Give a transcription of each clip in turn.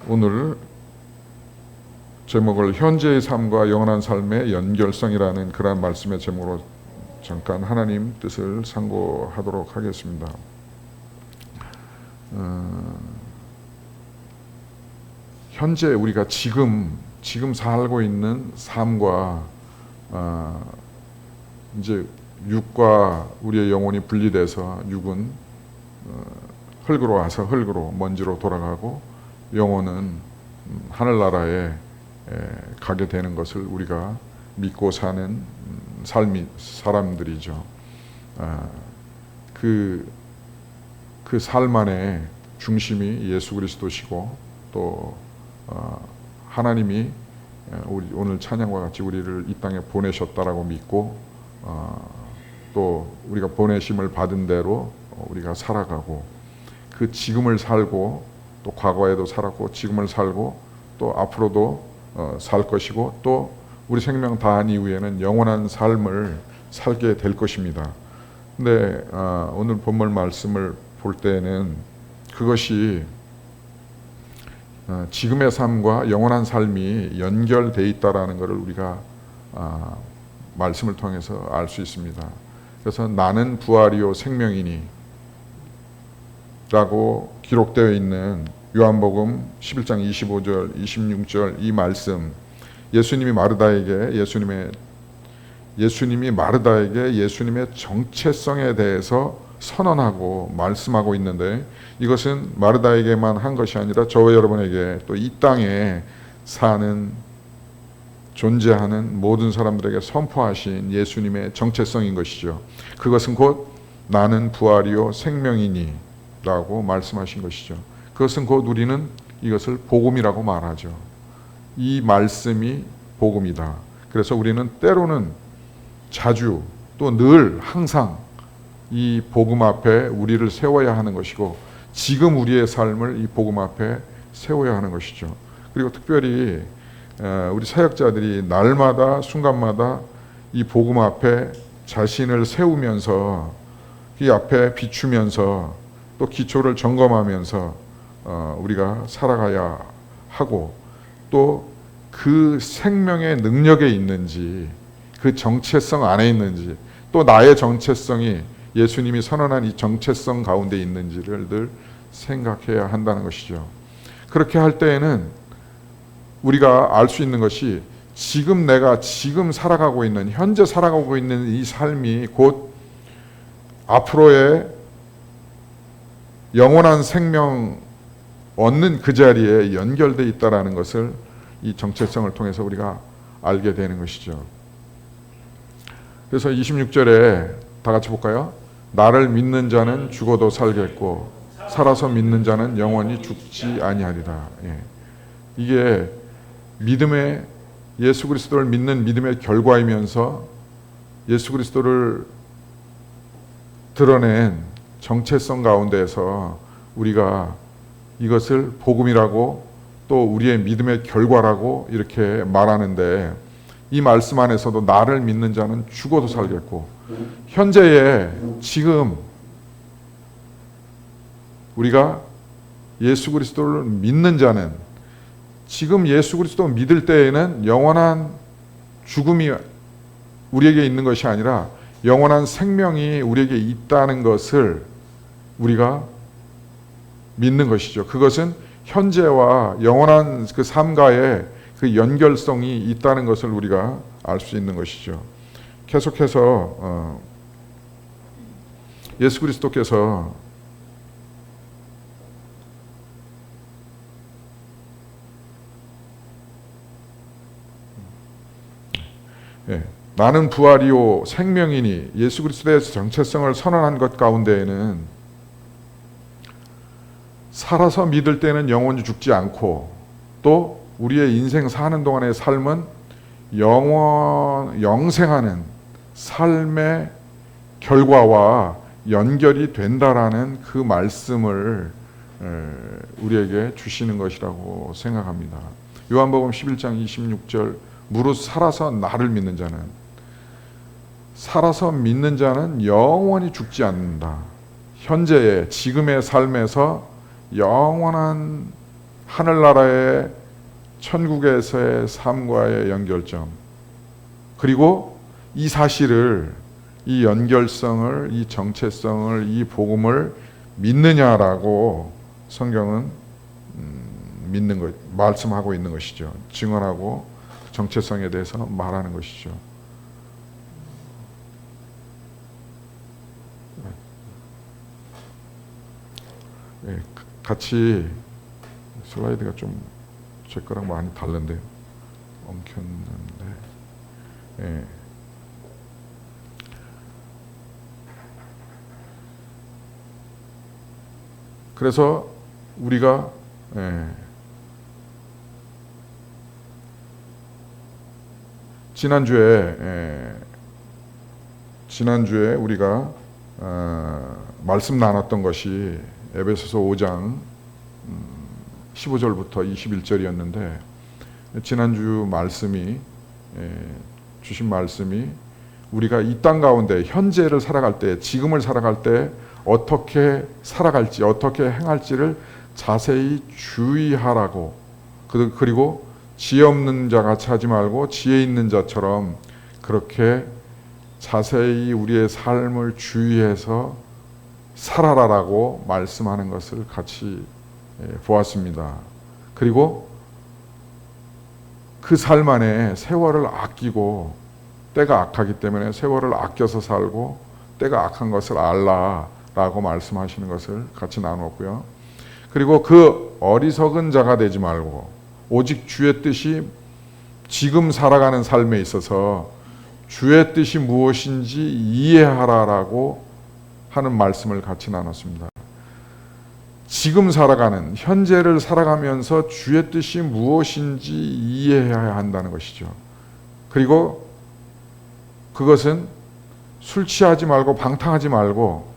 오늘 제목을 현재의 삶과 영원한 삶의 연결성이라는 그러한 말씀의 제목으로 잠깐 하나님 뜻을 상고하도록 하겠습니다. 현재 우리가 지금 살고 있는 삶과 이제 육과 우리의 영혼이 분리돼서 육은 흙으로 와서 흙으로 먼지로 돌아가고 영혼은 하늘나라에 가게 되는 것을 우리가 믿고 사는 사람들이죠. 그 삶 안에 중심이 예수 그리스도시고 또 하나님이 오늘 찬양과 같이 우리를 이 땅에 보내셨다라고 믿고 또 우리가 보내심을 받은 대로 우리가 살아가고 그 지금을 살고 또 과거에도 살았고 지금을 살고 또 앞으로도 살 것이고 또 우리 생명 다한 이후에는 영원한 삶을 살게 될 것입니다. 근데 오늘 본문 말씀을 볼 때는 그것이 지금의 삶과 영원한 삶이 연결되어 있다라는 것을 우리가 말씀을 통해서 알 수 있습니다. 그래서 나는 부활이요 생명이니 라고 기록되어 있는 요한복음 11장 25절 26절 이 말씀, 예수님이 마르다에게 예수님의 정체성에 대해서 선언하고 말씀하고 있는데, 이것은 마르다에게만 한 것이 아니라 저와 여러분에게 또 이 땅에 사는 존재하는 모든 사람들에게 선포하신 예수님의 정체성인 것이죠. 그것은 곧 나는 부활이요 생명이니 라고 말씀하신 것이죠. 그것은 곧 우리는 이것을 복음이라고 말하죠. 이 말씀이 복음이다. 그래서 우리는 때로는 자주 또 늘 항상 이 복음 앞에 우리를 세워야 하는 것이고 지금 우리의 삶을 이 복음 앞에 세워야 하는 것이죠. 그리고 특별히 우리 사역자들이 날마다 순간마다 이 복음 앞에 자신을 세우면서 이 앞에 비추면서 또 기초를 점검하면서 우리가 살아가야 하고 또 그 생명의 능력에 있는지 그 정체성 안에 있는지 또 나의 정체성이 예수님이 선언한 이 정체성 가운데 있는지를 늘 생각해야 한다는 것이죠. 그렇게 할 때에는 우리가 알 수 있는 것이 내가 살아가고 있는 현재 살아가고 있는 이 삶이 곧 앞으로의 영원한 생명 얻는 그 자리에 연결되어 있다는 것을 이 정체성을 통해서 우리가 알게 되는 것이죠. 그래서 26절에 다 같이 볼까요? 나를 믿는 자는 죽어도 살겠고 살아서 믿는 자는 영원히 죽지 아니하리라. 이게 믿음의 예수 그리스도를 믿는 믿음의 결과이면서 예수 그리스도를 드러낸 정체성 가운데에서 우리가 이것을 복음이라고 또 우리의 믿음의 결과라고 이렇게 말하는데, 이 말씀 안에서도 나를 믿는 자는 죽어도 살겠고 현재에 지금 우리가 예수 그리스도를 믿는 자는 지금 예수 그리스도를 믿을 때에는 영원한 죽음이 우리에게 있는 것이 아니라 영원한 생명이 우리에게 있다는 것을 우리가 믿는 것이죠. 그것은 현재와 영원한 그 삶과의 그 연결성이 있다는 것을 우리가 알 수 있는 것이죠. 계속해서 예수 그리스도께서 나는 부활이요 생명이니 예수 그리스도의 정체성을 선언한 것 가운데에는 살아서 믿을 때는 영원히 죽지 않고 또 우리의 인생 사는 동안의 삶은 영생하는 삶의 결과와 연결이 된다라는 그 말씀을 우리에게 주시는 것이라고 생각합니다. 요한복음 11장 26절 무릇 살아서 나를 믿는 자는 영원히 죽지 않는다. 현재의 지금의 삶에서 영원한 하늘나라의 천국에서의 삶과의 연결점, 그리고 이 사실을, 이 연결성을, 이 정체성을, 이 복음을 믿느냐라고 성경은 믿는 것, 말씀하고 있는 것이죠. 증언하고 정체성에 대해서 말하는 것이죠. 예, 같이 슬라이드가 좀 제 거랑 많이 다른데요. 엉켰는데. 예. 그래서 우리가 지난주에 우리가 말씀 나눴던 것이 에베소서 5장 15절부터 21절이었는데, 지난주 말씀이 주신 말씀이 우리가 이 땅 가운데 현재를 살아갈 때, 지금을 살아갈 때 어떻게 살아갈지, 어떻게 행할지를 자세히 주의하라고, 그리고 지혜 없는 자 같이 하지 말고 지혜 있는 자처럼 그렇게 자세히 우리의 삶을 주의해서 살아라라고 말씀하는 것을 같이 보았습니다. 그리고 그 삶 안에 세월을 아끼고, 때가 악하기 때문에 세월을 아껴서 살고 때가 악한 것을 알라라고 말씀하시는 것을 같이 나눴고요. 그리고 그 어리석은 자가 되지 말고 오직 주의 뜻이, 지금 살아가는 삶에 있어서 주의 뜻이 무엇인지 이해하라라고 하는 말씀을 같이 나눴습니다. 지금 살아가는, 현재를 살아가면서 주의 뜻이 무엇인지 이해해야 한다는 것이죠. 그리고 그것은 술 취하지 말고 방탕하지 말고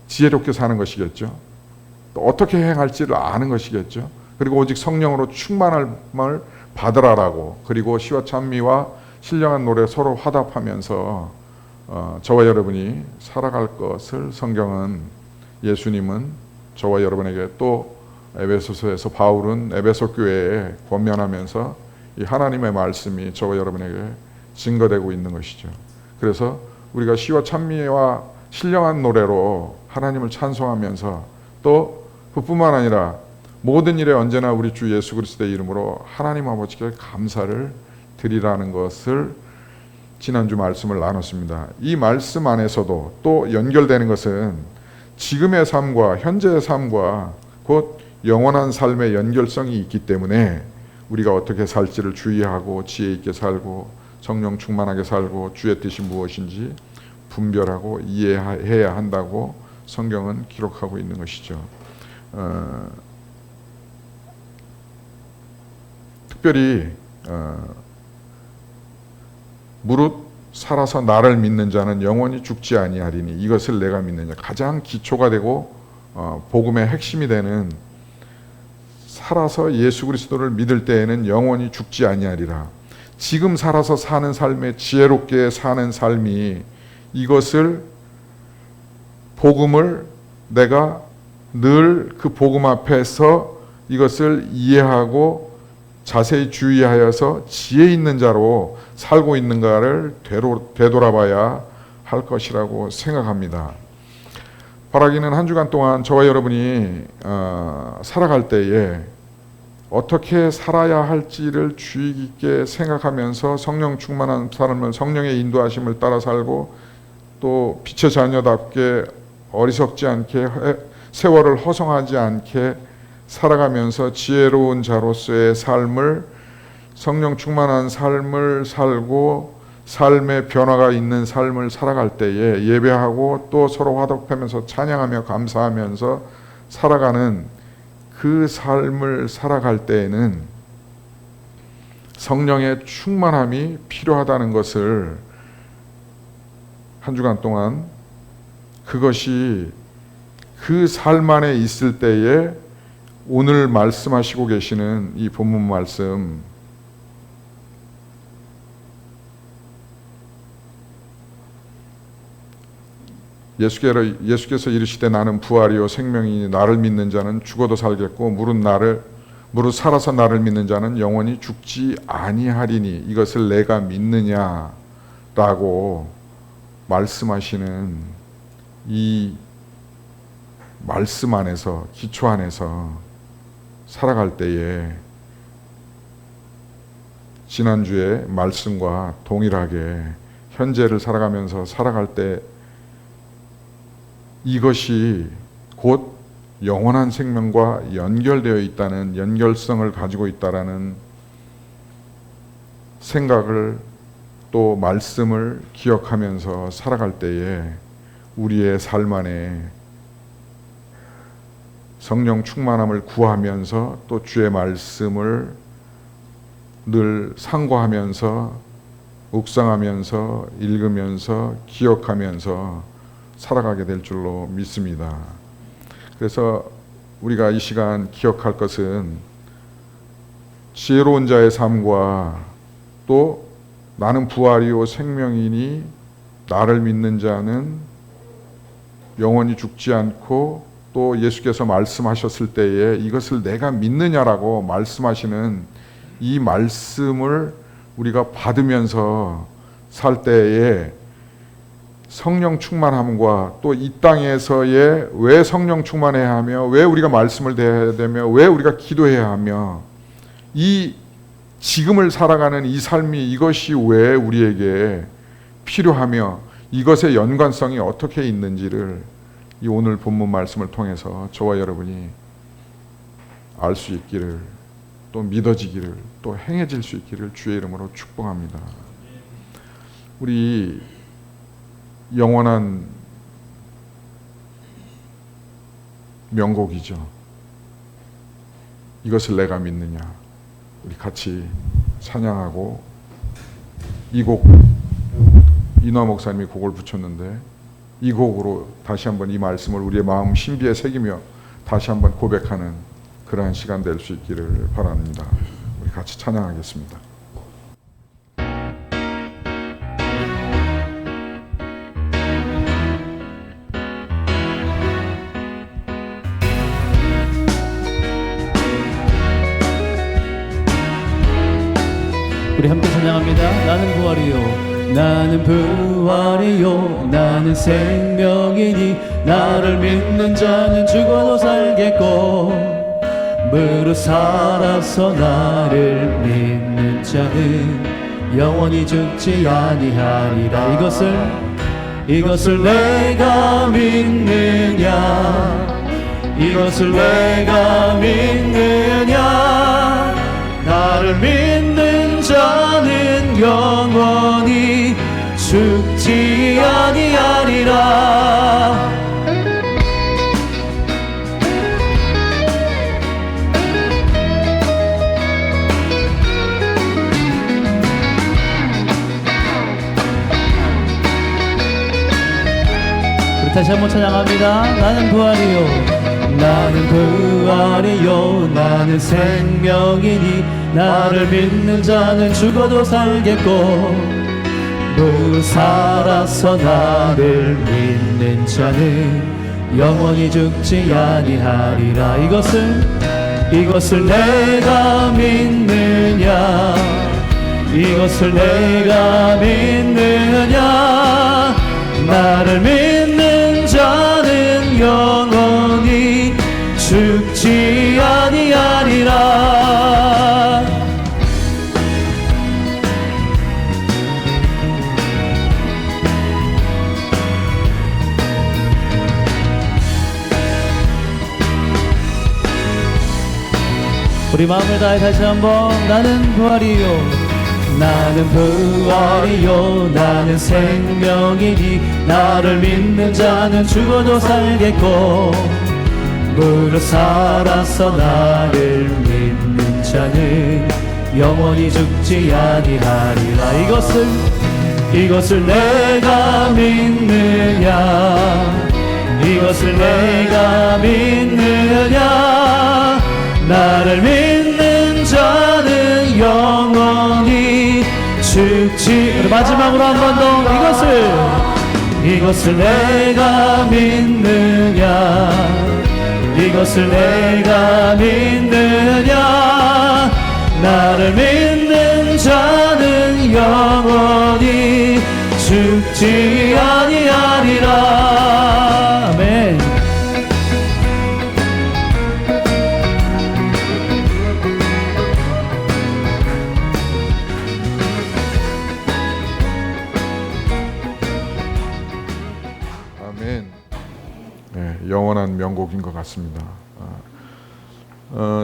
지혜롭게 사는 것이겠죠. 또 어떻게 행할지를 아는 것이겠죠. 그리고 오직 성령으로 충만함을 받으라라고, 그리고 시와 찬미와 신령한 노래 서로 화답하면서 저와 여러분이 살아갈 것을 성경은, 예수님은 저와 여러분에게, 또 에베소서에서 바울은 에베소 교회에 권면하면서 이 하나님의 말씀이 저와 여러분에게 증거되고 있는 것이죠. 그래서 우리가 시와 찬미와 신령한 노래로 하나님을 찬송하면서, 또 그뿐만 아니라 모든 일에 언제나 우리 주 예수 그리스도의 이름으로 하나님 아버지께 감사를 드리라는 것을 지난주 말씀을 나눴습니다. 이 말씀 안에서도 또 연결되는 것은 지금의 삶과 현재의 삶과 곧 영원한 삶의 연결성이 있기 때문에 우리가 어떻게 살지를 주의하고 지혜 있게 살고 성령 충만하게 살고 주의 뜻이 무엇인지 분별하고 이해해야 한다고 성경은 기록하고 있는 것이죠. 특별히 무릇 살아서 나를 믿는 자는 영원히 죽지 아니하리니 이것을 내가 믿느냐. 가장 기초가 되고 복음의 핵심이 되는, 살아서 예수 그리스도를 믿을 때에는 영원히 죽지 아니하리라. 지금 살아서 사는 삶에 지혜롭게 사는 삶이, 이것을, 복음을 내가 늘 그 복음 앞에서 이것을 이해하고 자세히 주의하여서 지혜 있는 자로 살고 있는가를 되돌아봐야 할 것이라고 생각합니다. 바라기는 한 주간 동안 저와 여러분이 살아갈 때에 어떻게 살아야 할지를 주의 깊게 생각하면서 성령 충만한 삶을, 성령의 인도하심을 따라 살고, 또 빛의 자녀답게 어리석지 않게 세월을 허송하지 않게 살아가면서 지혜로운 자로서의 삶을, 성령 충만한 삶을 살고 삶의 변화가 있는 삶을 살아갈 때에 예배하고 또 서로 화답하면서 찬양하며 감사하면서 살아가는 그 삶을 살아갈 때에는 성령의 충만함이 필요하다는 것을 한 주간 동안, 그것이 그 삶 안에 있을 때에 오늘 말씀하시고 계시는 이 본문 말씀, 예수께서 이르시되 나는 부활이요 생명이니 나를 믿는 자는 죽어도 살겠고 무릇 살아서 나를 믿는 자는 영원히 죽지 아니하리니 이것을 내가 믿느냐라고 말씀하시는 이 말씀 안에서, 기초 안에서 살아갈 때에 지난주의 말씀과 동일하게 현재를 살아가면서 살아갈 때 이것이 곧 영원한 생명과 연결되어 있다는, 연결성을 가지고 있다라는 생각을, 또 말씀을 기억하면서 살아갈 때에 우리의 삶 안에 성령 충만함을 구하면서 또 주의 말씀을 늘 상고하면서 묵상하면서 읽으면서 기억하면서 살아가게 될 줄로 믿습니다. 그래서 우리가 이 시간 기억할 것은 지혜로운 자의 삶과 또 나는 부활이요 생명이니 나를 믿는 자는 영원히 죽지 않고, 또 예수께서 말씀하셨을 때에 이것을 내가 믿느냐라고 말씀하시는 이 말씀을 우리가 받으면서 살 때에 성령 충만함과 또 이 땅에서의 왜 성령 충만해야 하며, 왜 우리가 말씀을 대해야 되며, 왜 우리가 기도해야 하며, 이 지금을 살아가는 이 삶이, 이것이 왜 우리에게 필요하며 이것의 연관성이 어떻게 있는지를 이 오늘 본문 말씀을 통해서 저와 여러분이 알 수 있기를, 또 믿어지기를, 또 행해질 수 있기를 주의 이름으로 축복합니다. 우리 영원한 명곡이죠. 이것을 내가 믿느냐. 우리 같이 찬양하고, 이 곡 이노아 목사님이 곡을 붙였는데 이 곡으로 다시 한번 이 말씀을 우리의 마음 신비에 새기며 다시 한번 고백하는 그러한 시간 될 수 있기를 바랍니다. 우리 같이 찬양하겠습니다. 우리 함께 찬양합니다. 나는 부활이요 나는 부활이요 나는 생명이니 나를 믿는 자는 죽어도 살겠고 무릇 살아서 나를 믿는 자는 영원히 죽지 아니하리라. 이것을 내가 믿느냐, 이것을 내가 믿느냐. 나를 믿는 자는 영원히 죽지 아니하리라. 우리 다시 한번 찬양합니다. 나는 부활이요 나는 부활이요 나는 생명이니 나를 믿는 자는 죽어도 살겠고 무릇 살아서 나를 믿는 자는 영원히 죽지 아니하리라. 이것을 내가 믿느냐, 이것을 내가 믿느냐. 나를 믿는 자는 영원히 죽지 아니하리라. 우리 마음을 다해 다시 한번 나는 부활이요 나는 부활이요 나는 생명이니 나를 믿는 자는 죽어도 살겠고 무릇 살아서 나를 믿는 자는 영원히 죽지 아니하리라. 이것을 내가 믿느냐, 이것을 내가 믿느냐. 나를 믿는 자는 영원히 죽지. 마지막으로 한 번 더 이것을 내가 믿느냐 이것을 내가 믿느냐 나를 믿는 자는 영원히 죽지 아니하리라. 아멘. 아멘. 네, 영원한 명곡인 것 같습니다.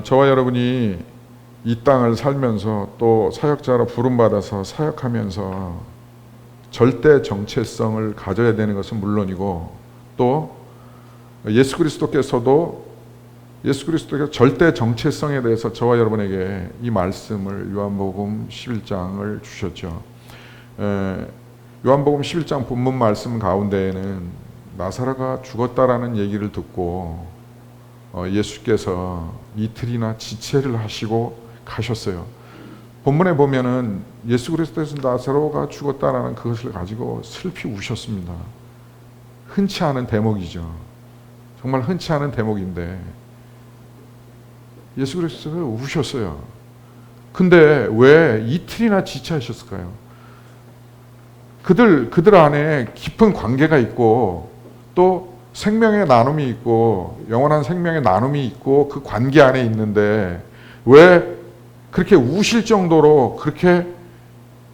저와 여러분이 이 땅을 살면서 또 사역자로 부름받아서 사역하면서 절대 정체성을 가져야 되는 것은 물론이고 또 예수 그리스도께서도 절대 정체성에 대해서 저와 여러분에게 이 말씀을 요한복음 11장을 주셨죠. 요한복음 11장 본문 말씀 가운데에는 나사로가 죽었다라는 얘기를 듣고 예수께서 이틀이나 지체를 하시고 가셨어요. 본문에 보면은 예수 그리스도께서 나사로가 죽었다라는 그것을 가지고 슬피 우셨습니다. 흔치 않은 대목이죠. 정말 흔치 않은 대목인데 예수 그리스도가 우셨어요. 근데 왜 이틀이나 지체하셨을까요? 그들 안에 깊은 관계가 있고 또 생명의 나눔이 있고 영원한 생명의 나눔이 있고 그 관계 안에 있는데 왜 그렇게 우실 정도로 그렇게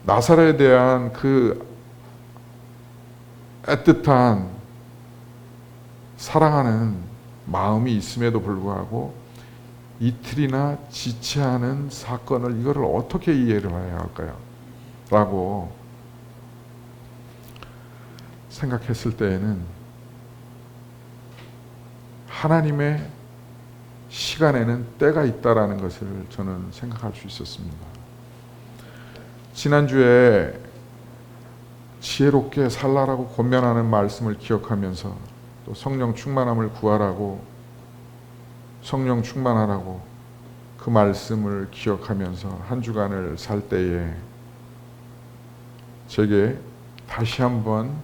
나사로에 대한 그 애틋한 사랑하는 마음이 있음에도 불구하고 이틀이나 지체하는 사건을 이거를 어떻게 이해를 해야 할까요? 라고 생각했을 때에는 하나님의 시간에는 때가 있다라는 것을 저는 생각할 수 있었습니다. 지난주에 지혜롭게 살라라고 권면하는 말씀을 기억하면서 또 성령 충만함을 구하라고 성령 충만하라고 그 말씀을 기억하면서 한 주간을 살 때에 제게 다시 한번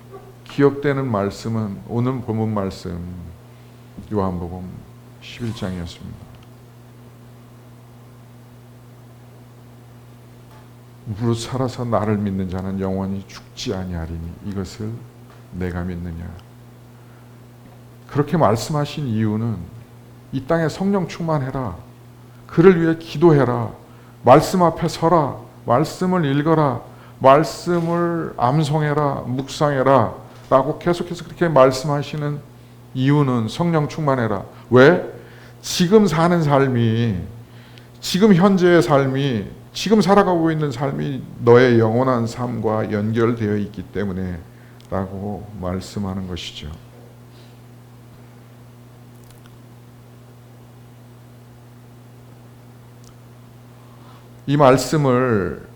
기억되는 말씀은 오늘 본문 말씀 요한복음 11장이었습니다. 무릇 살아서 나를 믿는 자는 영원히 죽지 아니하리니 이것을 내가 믿느냐. 그렇게 말씀하신 이유는 이 땅에 성령 충만해라. 그를 위해 기도해라. 말씀 앞에 서라. 말씀을 읽어라. 말씀을 암송해라. 묵상해라. 라고 계속해서 그렇게 말씀하시는 이유는 성령 충만해라. 왜? 지금 사는 삶이, 지금 현재의 삶이, 지금 살아가고 있는 삶이 너의 영원한 삶과 연결되어 있기 때문에 라고 말씀하는 것이죠. 이 말씀을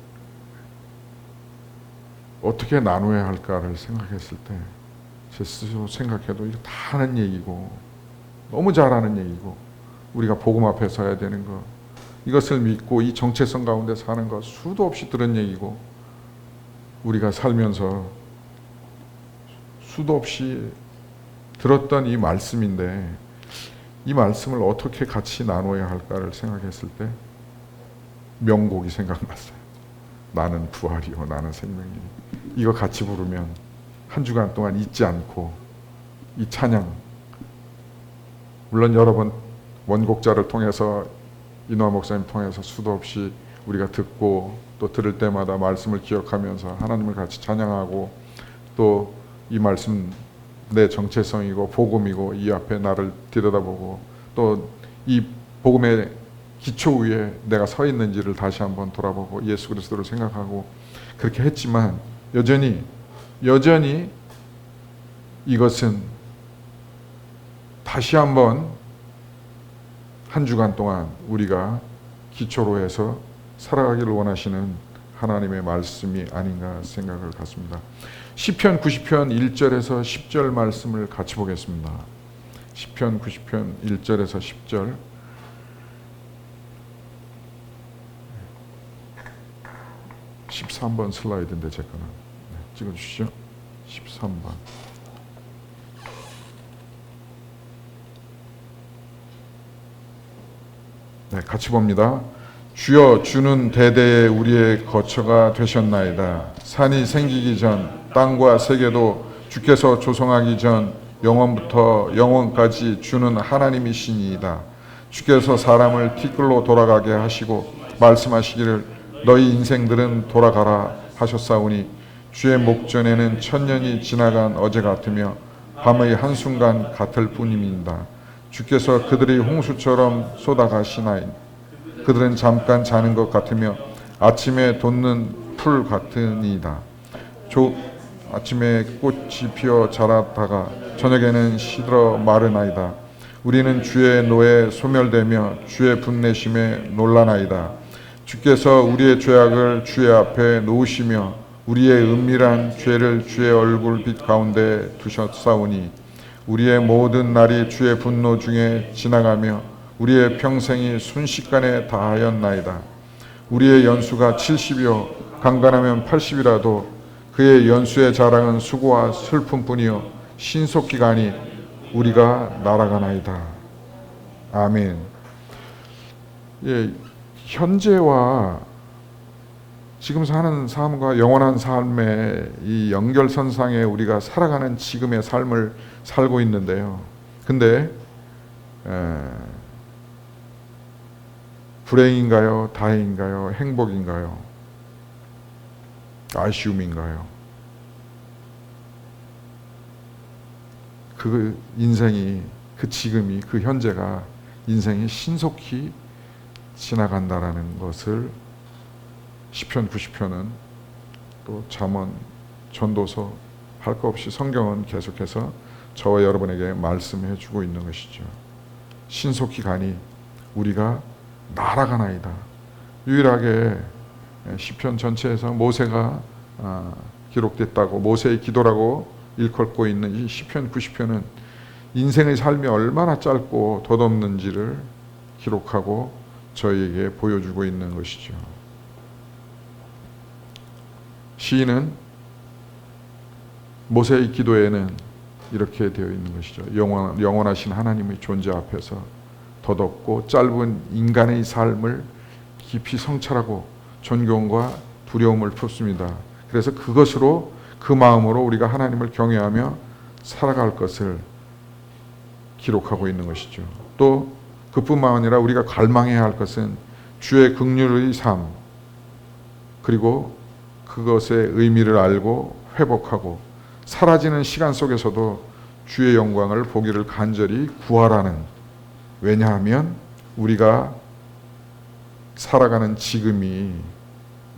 어떻게 나눠야 할까를 생각했을 때 제 스스로 생각해도 이거 다 하는 얘기고 너무 잘하는 얘기고 우리가 복음 앞에 서야 되는 것 이것을 믿고 이 정체성 가운데 사는 것 수도 없이 들은 얘기고 우리가 살면서 수도 없이 들었던 이 말씀인데 이 말씀을 어떻게 같이 나눠야 할까를 생각했을 때 명곡이 생각났어요. 나는 부활이요 나는 생명이니. 이거 같이 부르면 한 주간 동안 잊지 않고 이 찬양 물론 여러 번 원곡자를 통해서 이노아 목사님 통해서 수도 없이 우리가 듣고 또 들을 때마다 말씀을 기억하면서 하나님을 같이 찬양하고 또 이 말씀 내 정체성이고 복음이고 이 앞에 나를 들여다보고 또 이 복음의 기초 위에 내가 서 있는지를 다시 한번 돌아보고 예수 그리스도를 생각하고 그렇게 했지만 여전히 이것은 다시 한번 한 주간 동안 우리가 기초로 해서 살아가기를 원하시는 하나님의 말씀이 아닌가 생각을 갖습니다. 시편 90편 1절에서 10절 말씀을 같이 보겠습니다. 시편 90편 1절에서 10절 13번 슬라이드인데 제 거는 찍어주시죠. 13번 네, 같이 봅니다. 주여, 주는 대대에 우리의 거처가 되셨나이다. 산이 생기기 전 땅과 세계도 주께서 조성하기 전 영원부터 영원까지 주는 하나님이시니이다. 주께서 사람을 티끌로 돌아가게 하시고 말씀하시기를 너희 인생들은 돌아가라 하셨사오니 주의 목전에는 천년이 지나간 어제 같으며 밤의 한순간 같을 뿐입니다. 주께서 그들이 홍수처럼 쏟아가시나이. 그들은 잠깐 자는 것 같으며 아침에 돋는 풀 같으니이다. 아침에 꽃이 피어 자랐다가 저녁에는 시들어 마르나이다. 우리는 주의 노에 소멸되며 주의 분내심에 놀라나이다. 주께서 우리의 죄악을 주의 앞에 놓으시며 우리의 은밀한 죄를 주의 얼굴빛 가운데 두셨사오니 우리의 모든 날이 주의 분노 중에 지나가며 우리의 평생이 순식간에 다하였나이다. 우리의 연수가 70이요 강간하면 80이라도 그의 연수의 자랑은 수고와 슬픔뿐이요 신속히 가니 우리가 날아가나이다. 아멘. 예, 현재와 지금 사는 삶과 영원한 삶의 이 연결선상에 우리가 살아가는 지금의 삶을 살고 있는데요. 근데 불행인가요? 다행인가요? 행복인가요? 아쉬움인가요? 그 인생이, 그 지금이, 그 현재가 인생이 신속히 지나간다라는 것을 시편 90편은 또 잠언, 전도서 할 것 없이 성경은 계속해서 저와 여러분에게 말씀해 주고 있는 것이죠. 신속히 가니 우리가 날아가나이다. 유일하게 시편 전체에서 모세가 기록됐다고, 모세의 기도라고 일컬고 있는 이 시편 90편은 인생의 삶이 얼마나 짧고 덧없는지를 기록하고 저희에게 보여주고 있는 것이죠. 시인은 모세의 기도에는 이렇게 되어 있는 것이죠. 영원하신 하나님의 존재 앞에서 덧없고 짧은 인간의 삶을 깊이 성찰하고 존경과 두려움을 품습니다. 그래서 그것으로, 그 마음으로 우리가 하나님을 경외하며 살아갈 것을 기록하고 있는 것이죠. 또 그뿐만 아니라 우리가 갈망해야 할 것은 주의 긍휼의 삶, 그리고 그것의 의미를 알고 회복하고 사라지는 시간 속에서도 주의 영광을 보기를 간절히 구하라는, 왜냐하면 우리가 살아가는 지금이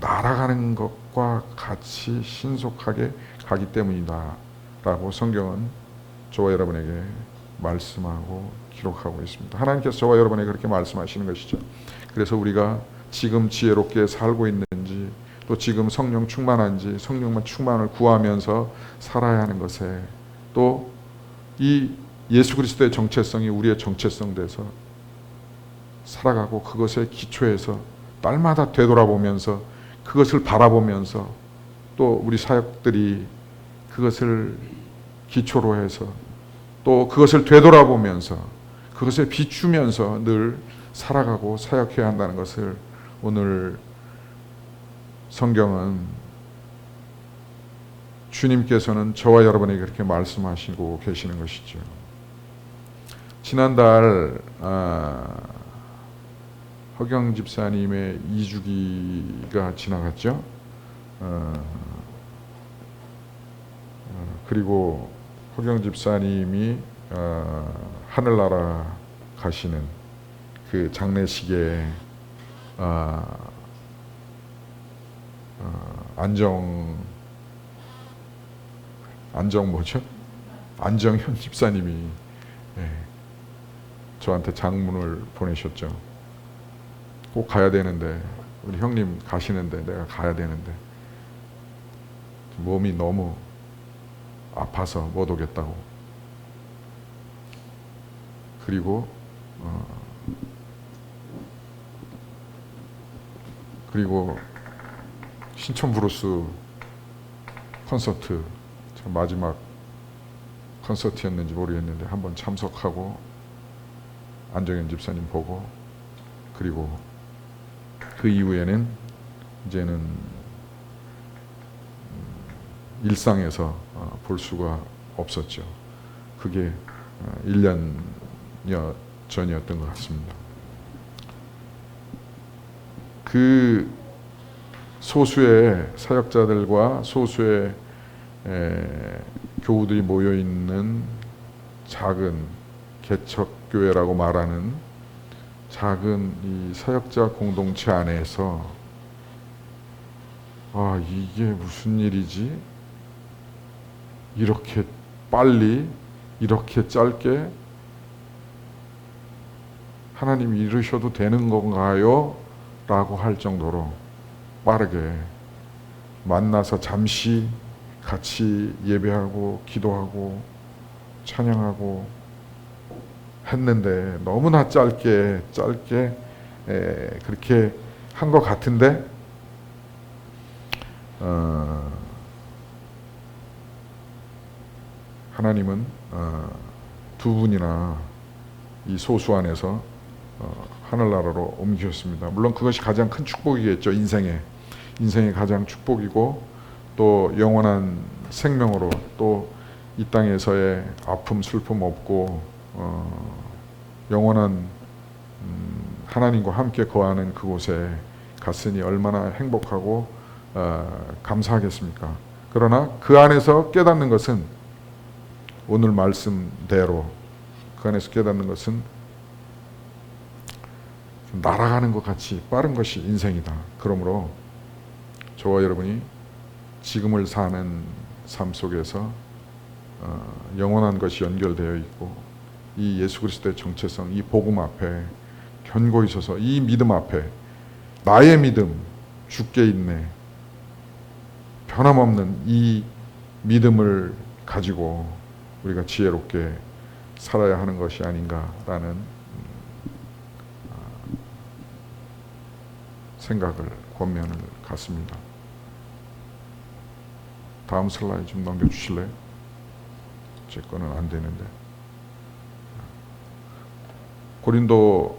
날아가는 것과 같이 신속하게 가기 때문이다 라고 성경은 저와 여러분에게 말씀하고 기록하고 있습니다. 하나님께서 저와 여러분에게 그렇게 말씀하시는 것이죠. 그래서 우리가 지금 지혜롭게 살고 있는지, 또 지금 성령 충만한지, 성령만 충만을 구하면서 살아야 하는 것에, 또 이 예수 그리스도의 정체성이 우리의 정체성 돼서 살아가고 그것의 기초에서 날마다 되돌아보면서 그것을 바라보면서, 또 우리 사역들이 그것을 기초로 해서 또 그것을 되돌아보면서 그것에 비추면서 늘 살아가고 사역해야 한다는 것을 오늘 성경은, 주님께서는 저와 여러분에게 그렇게 말씀하시고 계시는 것이죠. 지난달 허경 집사님의 2주기가 지나갔죠. 그리고 허경 집사님이 하늘나라 가시는 그 장례식에 안정현 집사님이 저한테 장문을 보내셨죠. 꼭 가야 되는데, 우리 형님 가시는데 내가 가야 되는데 몸이 너무 아파서 못 오겠다고. 그리고 신촌 브루스 콘서트, 마지막 콘서트였는지 모르겠는데 한번 참석하고 안정현 집사님 보고, 그리고 그 이후에는 이제는 일상에서 볼 수가 없었죠. 그게 1년여 전이었던 것 같습니다. 그 소수의 사역자들과 소수의 교우들이 모여있는 작은 개척교회라고 말하는 작은 이 사역자 공동체 안에서 이게 무슨 일이지? 이렇게 빨리 이렇게 짧게 하나님이 이러셔도 되는 건가요? 라고 할 정도로 빠르게 만나서 잠시 같이 예배하고 기도하고 찬양하고 했는데 너무나 짧게 그렇게 한 것 같은데 하나님은 두 분이나 이 소수 안에서 하늘나라로 옮기셨습니다. 물론 그것이 가장 큰 축복이겠죠. 인생의 가장 축복이고 또 영원한 생명으로 또 이 땅에서의 아픔 슬픔 없고 영원한 하나님과 함께 거하는 그곳에 갔으니 얼마나 행복하고 감사하겠습니까? 그러나 그 안에서 깨닫는 것은 오늘 말씀대로 그 안에서 깨닫는 것은 날아가는 것 같이 빠른 것이 인생이다. 그러므로 저와 여러분이 지금을 사는 삶 속에서 영원한 것이 연결되어 있고 이 예수 그리스도의 정체성, 이 복음 앞에 견고히 서서 이 믿음 앞에 나의 믿음 주께 있네 변함없는 이 믿음을 가지고 우리가 지혜롭게 살아야 하는 것이 아닌가라는 생각을 권면을 갖습니다. 다음 슬라이드 좀 넘겨주실래요? 제 거는 안 되는데. 고린도전서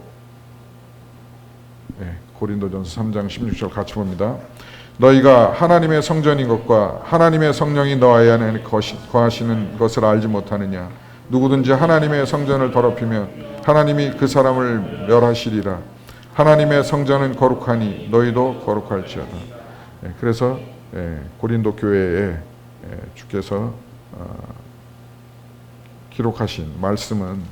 3장 16절 같이 봅니다. 너희가 하나님의 성전인 것과 하나님의 성령이 너 안에 거하시는 것을 알지 못하느냐? 누구든지 하나님의 성전을 더럽히면 하나님이 그 사람을 멸하시리라. 하나님의 성전은 거룩하니 너희도 거룩할지어다. 그래서 고린도 교회에 주께서 기록하신 말씀은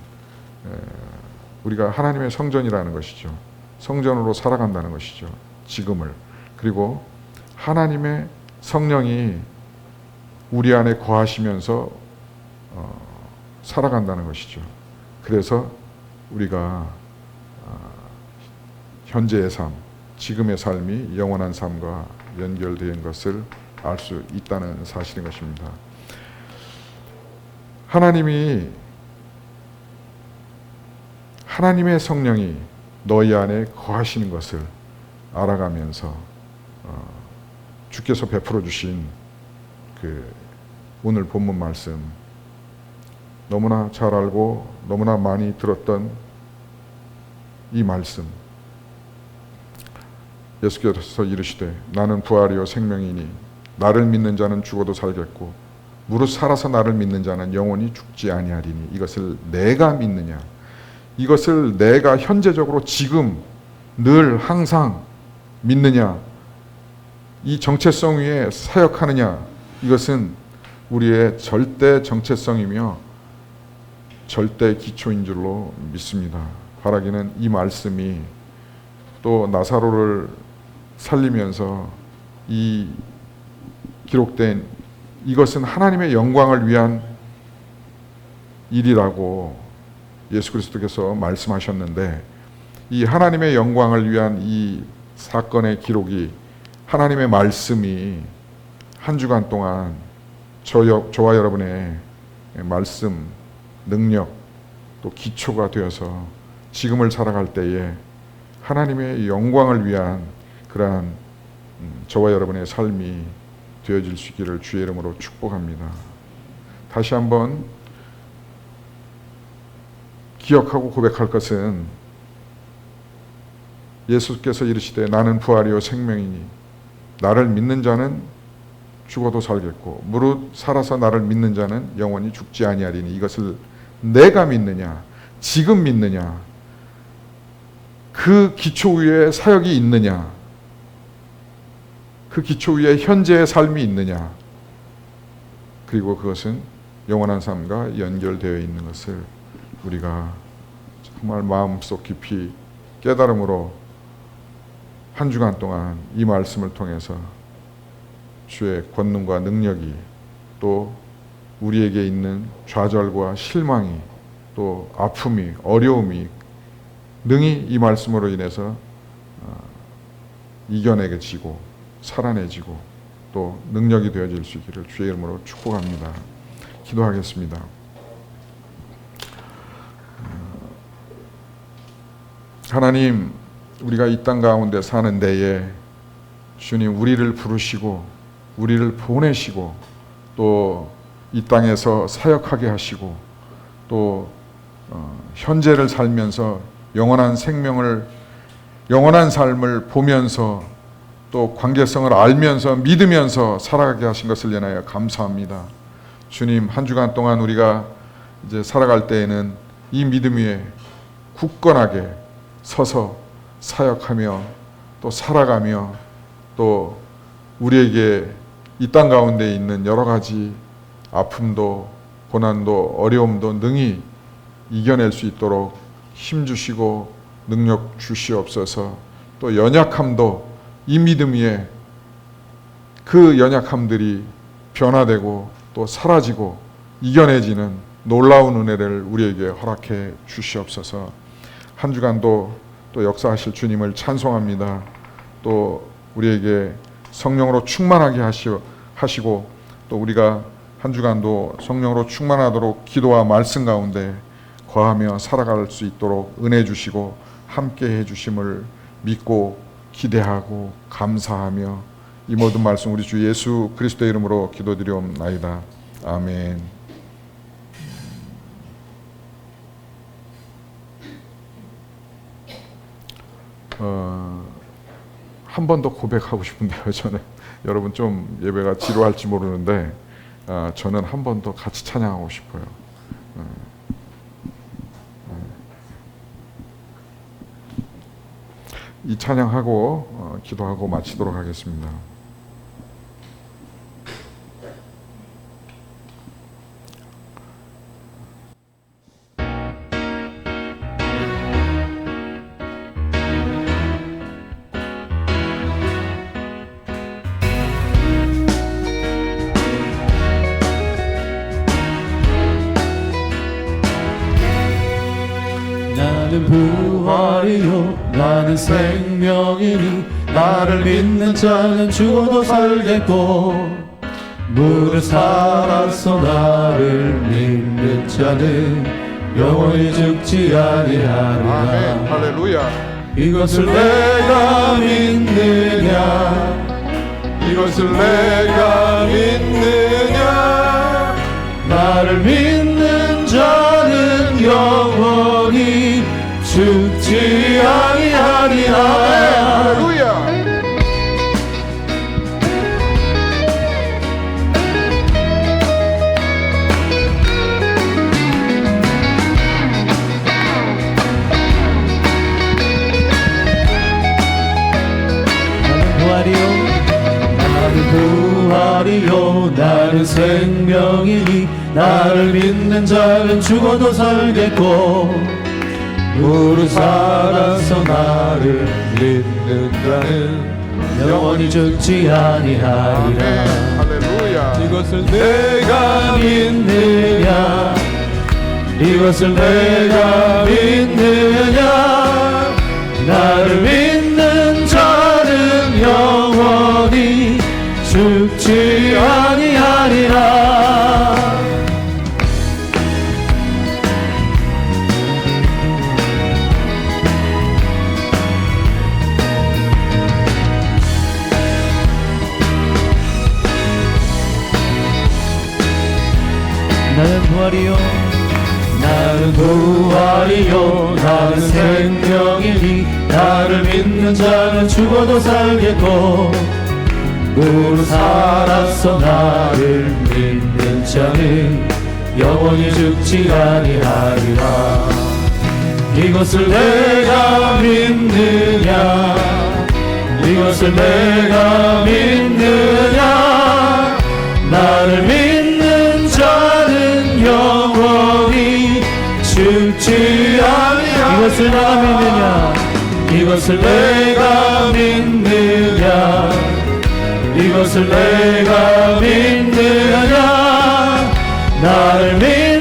우리가 하나님의 성전이라는 것이죠. 성전으로 살아간다는 것이죠. 지금을. 그리고 하나님의 성령이 우리 안에 거하시면서 살아간다는 것이죠. 그래서 우리가 현재의 삶, 지금의 삶이 영원한 삶과 연결된 것을 알 수 있다는 사실인 것입니다. 하나님의 성령이 너희 안에 거하시는 것을 알아가면서 주께서 베풀어 주신 그 오늘 본문 말씀 너무나 잘 알고 너무나 많이 들었던 이 말씀 예수께서 이르시되 나는 부활이요 생명이니 나를 믿는 자는 죽어도 살겠고 무릇 살아서 나를 믿는 자는 영원히 죽지 아니하리니 이것을 내가 믿느냐? 이것을 내가 현재적으로 지금 늘 항상 믿느냐? 이 정체성 위에 사역하느냐? 이것은 우리의 절대 정체성이며 절대 기초인 줄로 믿습니다. 바라기는 이 말씀이 또 나사로를 살리면서 이 기록된 이것은 하나님의 영광을 위한 일이라고 예수 그리스도께서 말씀하셨는데 이 하나님의 영광을 위한 이 사건의 기록이 하나님의 말씀이 한 주간 동안 저와 여러분의 말씀, 능력, 또 기초가 되어서 지금을 살아갈 때에 하나님의 영광을 위한 그러한 저와 여러분의 삶이 되어질 수 있기를 주의 이름으로 축복합니다. 다시 한번 기억하고 고백할 것은 예수께서 이르시되 나는 부활이요 생명이니 나를 믿는 자는 죽어도 살겠고 무릇 살아서 나를 믿는 자는 영원히 죽지 아니하리니 이것을 내가 믿느냐 지금 믿느냐 그 기초 위에 사역이 있느냐 그 기초 위에 현재의 삶이 있느냐 그리고 그것은 영원한 삶과 연결되어 있는 것을 우리가 정말 마음속 깊이 깨달음으로 한 주간 동안 이 말씀을 통해서 주의 권능과 능력이 또 우리에게 있는 좌절과 실망이 또 아픔이 어려움이 능히 이 말씀으로 인해서 이겨내지고 살아내지고 또 능력이 되어질 수 있기를 주의 이름으로 축복합니다. 기도하겠습니다. 하나님, 우리가 이 땅 가운데 사는 데에 주님 우리를 부르시고 우리를 보내시고 또 이 땅에서 사역하게 하시고 또 현재를 살면서 영원한 생명을 영원한 삶을 보면서 또 관계성을 알면서 믿으면서 살아가게 하신 것을 인하여 감사합니다. 주님, 한 주간 동안 우리가 이제 살아갈 때에는 이 믿음 위에 굳건하게 서서 사역하며 또 살아가며 또 우리에게 이 땅 가운데 있는 여러 가지 아픔도 고난도 어려움도 능히 이겨낼 수 있도록 힘 주시고 능력 주시옵소서. 또 연약함도 이 믿음 위에 그 연약함들이 변화되고 또 사라지고 이겨내지는 놀라운 은혜를 우리에게 허락해 주시옵소서. 한 주간도 또 역사하실 주님을 찬송합니다. 또 우리에게 성령으로 충만하게 하시고 또 우리가 한 주간도 성령으로 충만하도록 기도와 말씀 가운데 거하며 살아갈 수 있도록 은혜 주시고 함께 해 주심을 믿고 기대하고 감사하며 이 모든 말씀 우리 주 예수 그리스도의 이름으로 기도드리옵나이다. 아멘. 한 번 더 고백하고 싶은데요. 저는 여러분 좀 예배가 지루할지 모르는데 저는 한 번 더 같이 찬양하고 싶어요. 이 찬양하고 기도하고 마치도록 하겠습니다. 나는 부활이요 나는 생명이니 나를 믿는 자는 죽어도 살겠고 무릇 살아서 나를 믿는 자는 영원히 죽지 아니하리라. 아멘. 할렐루야. 이것을 내가 믿느냐 이것을 내가 믿느냐 나를 믿는 자는 영원히 죽지 아니하리라. 할렐루야. 나는 부활이요 나는 생명이니 나를 믿는 자는 죽어도 살겠고 무릇 살아서 나를 믿는 자는 영원히 죽지 아니하리라. 할렐루야. 이것을 내가 믿느냐 이것을 내가 믿느냐 나를 믿는 자는 영원히 죽지 아니하리라. 나는 부활이요 나는 나는 부활이요 나는 생명이니 나를 믿는 자는 죽어도 살겠고 무릇 살았어 나를 믿는 자는 영원히 죽지 아니하리라. 이것을 내가 믿느냐 이것을 내가 믿느냐 나를 믿는 자는 영원히 죽지 아니하리라. 이것을 내가 믿느냐 이것을 내가 믿느냐 이것을 내가 믿느냐 나를 믿느냐